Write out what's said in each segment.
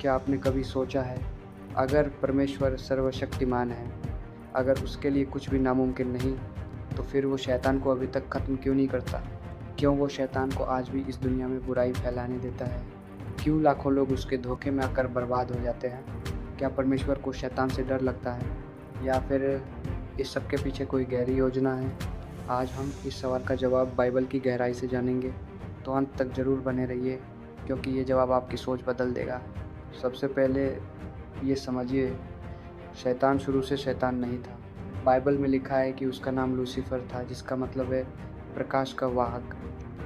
क्या आपने कभी सोचा है, अगर परमेश्वर सर्वशक्तिमान है, अगर उसके लिए कुछ भी नामुमकिन नहीं, तो फिर वो शैतान को अभी तक ख़त्म क्यों नहीं करता? क्यों वो शैतान को आज भी इस दुनिया में बुराई फैलाने देता है? क्यों लाखों लोग उसके धोखे में आकर बर्बाद हो जाते हैं? क्या परमेश्वर को शैतान से डर लगता है? या फिर इस सब के पीछे कोई गहरी योजना है? आज हम इस सवाल का जवाब बाइबल की गहराई से जानेंगे, तो अंत तक ज़रूर बने रहिए, क्योंकि ये जवाब आपकी सोच बदल देगा। सबसे पहले ये समझिए, शैतान शुरू से शैतान नहीं था। बाइबल में लिखा है कि उसका नाम लूसीफर था, जिसका मतलब है प्रकाश का वाहक।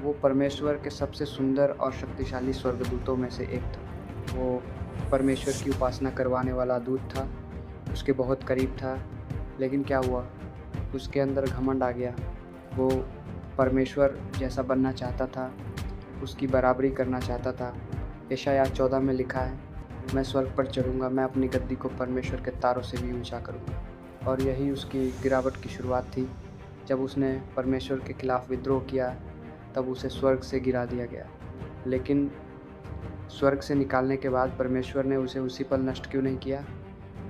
वो परमेश्वर के सबसे सुंदर और शक्तिशाली स्वर्गदूतों में से एक था। वो परमेश्वर की उपासना करवाने वाला दूत था, उसके बहुत करीब था। लेकिन क्या हुआ? उसके अंदर घमंड आ गया। वो परमेश्वर जैसा बनना चाहता था, उसकी बराबरी करना चाहता था। यशायाह 14 में लिखा है, मैं स्वर्ग पर चढ़ूँगा, मैं अपनी गद्दी को परमेश्वर के तारों से भी ऊँचा करूँगा। और यही उसकी गिरावट की शुरुआत थी। जब उसने परमेश्वर के खिलाफ विद्रोह किया, तब उसे स्वर्ग से गिरा दिया गया। लेकिन स्वर्ग से निकालने के बाद परमेश्वर ने उसे उसी पल नष्ट क्यों नहीं किया?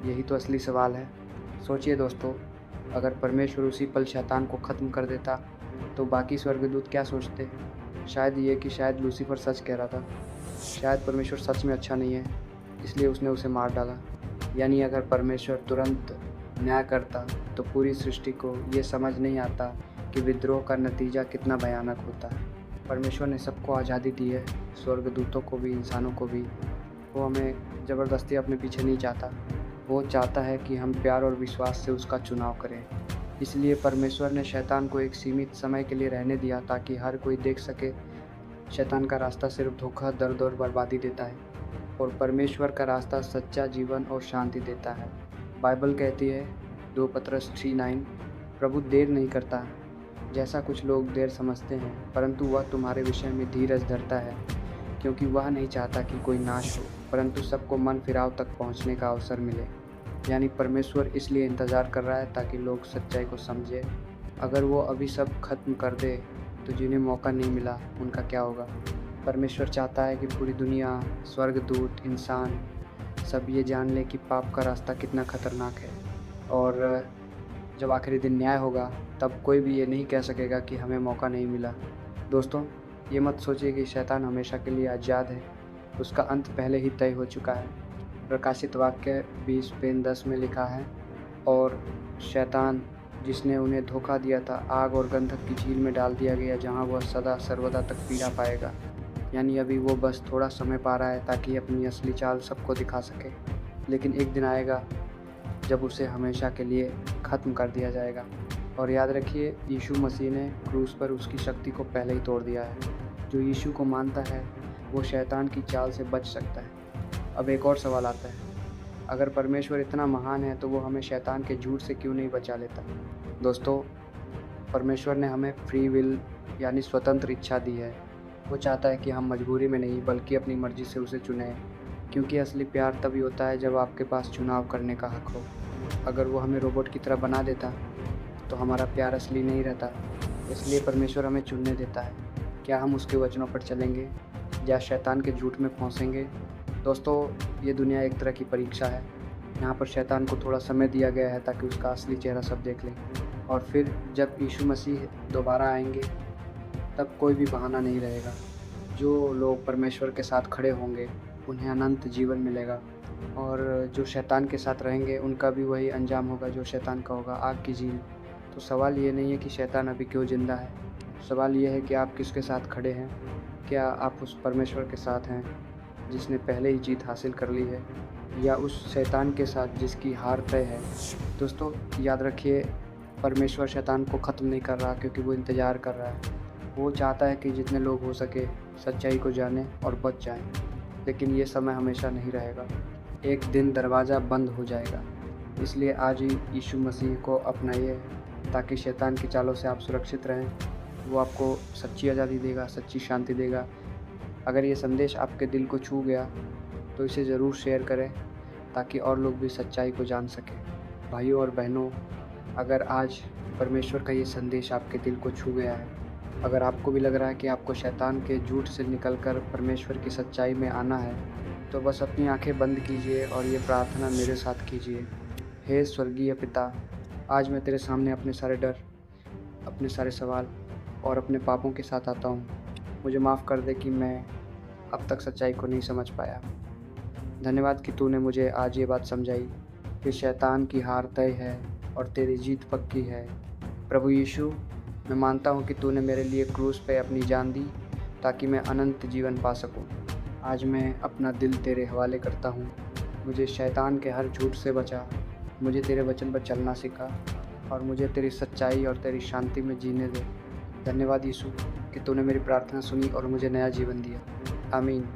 यही तो असली सवाल है। सोचिए दोस्तों, अगर परमेश्वर उसी पल शैतान को ख़त्म कर देता, तो बाकी स्वर्गदूत क्या सोचते? शायद ये कि शायद लूसीफर सच कह रहा था। शायद परमेश्वर सच में अच्छा नहीं है, इसलिए उसने उसे मार डाला। यानी अगर परमेश्वर तुरंत न्याय करता, तो पूरी सृष्टि को ये समझ नहीं आता कि विद्रोह का नतीजा कितना भयानक होता है। परमेश्वर ने सबको आज़ादी दी है, स्वर्गदूतों को भी, इंसानों को भी। वो हमें ज़बरदस्ती अपने पीछे नहीं चाहता। वो चाहता है कि हम प्यार और विश्वास से उसका चुनाव करें। इसलिए परमेश्वर ने शैतान को एक सीमित समय के लिए रहने दिया, ताकि हर कोई देख सके शैतान का रास्ता सिर्फ धोखा, दर्द और बर्बादी देता है, और परमेश्वर का रास्ता सच्चा जीवन और शांति देता है। बाइबल कहती है 2 पतरस 3:9, प्रभु देर नहीं करता, जैसा कुछ लोग देर समझते हैं, परंतु वह तुम्हारे विषय में धीरज धरता है, क्योंकि वह नहीं चाहता कि कोई नाश हो, परंतु सबको मन फिराव तक पहुंचने का अवसर मिले। यानी परमेश्वर इसलिए इंतज़ार कर रहा है ताकि लोग सच्चाई को समझें। अगर वो अभी सब खत्म कर दे, तो जिन्हें मौका नहीं मिला उनका क्या होगा? परमेश्वर चाहता है कि पूरी दुनिया, स्वर्गदूत, इंसान सब ये जान ले कि पाप का रास्ता कितना खतरनाक है। और जब आखिरी दिन न्याय होगा, तब कोई भी ये नहीं कह सकेगा कि हमें मौका नहीं मिला। दोस्तों, ये मत सोचिए कि शैतान हमेशा के लिए आज़ाद है। उसका अंत पहले ही तय हो चुका है। प्रकाशित वाक्य 20:10 में लिखा है, और शैतान जिसने उन्हें धोखा दिया था, आग और गंधक की झील में डाल दिया गया, जहाँ वह सदा सर्वदा तक पीड़ा पाएगा। यानी अभी वो बस थोड़ा समय पा रहा है ताकि अपनी असली चाल सबको दिखा सके। लेकिन एक दिन आएगा जब उसे हमेशा के लिए ख़त्म कर दिया जाएगा। और याद रखिए, यीशु मसीह ने क्रूस पर उसकी शक्ति को पहले ही तोड़ दिया है। जो यीशु को मानता है, वो शैतान की चाल से बच सकता है। अब एक और सवाल आता है, अगर परमेश्वर इतना महान है, तो वो हमें शैतान के झूठ से क्यों नहीं बचा लेता? दोस्तों, परमेश्वर ने हमें फ्री विल यानी स्वतंत्र इच्छा दी है। वो चाहता है कि हम मजबूरी में नहीं, बल्कि अपनी मर्ज़ी से उसे चुनें, क्योंकि असली प्यार तभी होता है जब आपके पास चुनाव करने का हक हो। अगर वो हमें रोबोट की तरह बना देता, तो हमारा प्यार असली नहीं रहता। इसलिए परमेश्वर हमें चुनने देता है। क्या हम उसके वचनों पर चलेंगे या शैतान के झूठ में फंसेंगे? दोस्तों, ये दुनिया एक तरह की परीक्षा है। यहाँ पर शैतान को थोड़ा समय दिया गया है ताकि उसका असली चेहरा सब देख लें। और फिर जब यीशु मसीह दोबारा आएंगे, तब कोई भी बहाना नहीं रहेगा। जो लोग परमेश्वर के साथ खड़े होंगे, उन्हें अनंत जीवन मिलेगा, और जो शैतान के साथ रहेंगे, उनका भी वही अंजाम होगा जो शैतान का होगा, आग की झील। तो सवाल ये नहीं है कि शैतान अभी क्यों ज़िंदा है, सवाल ये है कि आप किसके साथ खड़े हैं। क्या आप उस परमेश्वर के साथ हैं जिसने पहले ही जीत हासिल कर ली है, या उस शैतान के साथ जिसकी हार तय है? दोस्तों, याद रखिए, परमेश्वर शैतान को ख़त्म नहीं कर रहा, क्योंकि वो इंतज़ार कर रहा है। वो चाहता है कि जितने लोग हो सके सच्चाई को जानें और बच जाएं। लेकिन ये समय हमेशा नहीं रहेगा। एक दिन दरवाज़ा बंद हो जाएगा। इसलिए आज ही यीशु मसीह को अपनाइए, ताकि शैतान की चालों से आप सुरक्षित रहें। वो आपको सच्ची आज़ादी देगा, सच्ची शांति देगा। अगर ये संदेश आपके दिल को छू गया, तो इसे ज़रूर शेयर करें, ताकि और लोग भी सच्चाई को जान सकें। भाइयों और बहनों, अगर आज परमेश्वर का ये संदेश आपके दिल को छू गया है, अगर आपको भी लग रहा है कि आपको शैतान के झूठ से निकलकर परमेश्वर की सच्चाई में आना है, तो बस अपनी आंखें बंद कीजिए और ये प्रार्थना मेरे साथ कीजिए। हे स्वर्गीय पिता, आज मैं तेरे सामने अपने सारे डर, अपने सारे सवाल और अपने पापों के साथ आता हूँ। मुझे माफ़ कर दे कि मैं अब तक सच्चाई को नहीं समझ पाया। धन्यवाद कि तूने मुझे आज ये बात समझाई कि शैतान की हार तय है और तेरी जीत पक्की है। प्रभु यीशु, मैं मानता हूँ कि तूने मेरे लिए क्रूस पे अपनी जान दी ताकि मैं अनंत जीवन पा सकूँ। आज मैं अपना दिल तेरे हवाले करता हूँ। मुझे शैतान के हर झूठ से बचा, मुझे तेरे वचन पर चलना सिखा और मुझे तेरी सच्चाई और तेरी शांति में जीने दे। धन्यवाद यीशु कि तूने मेरी प्रार्थना सुनी और मुझे नया जीवन दिया। आमीन।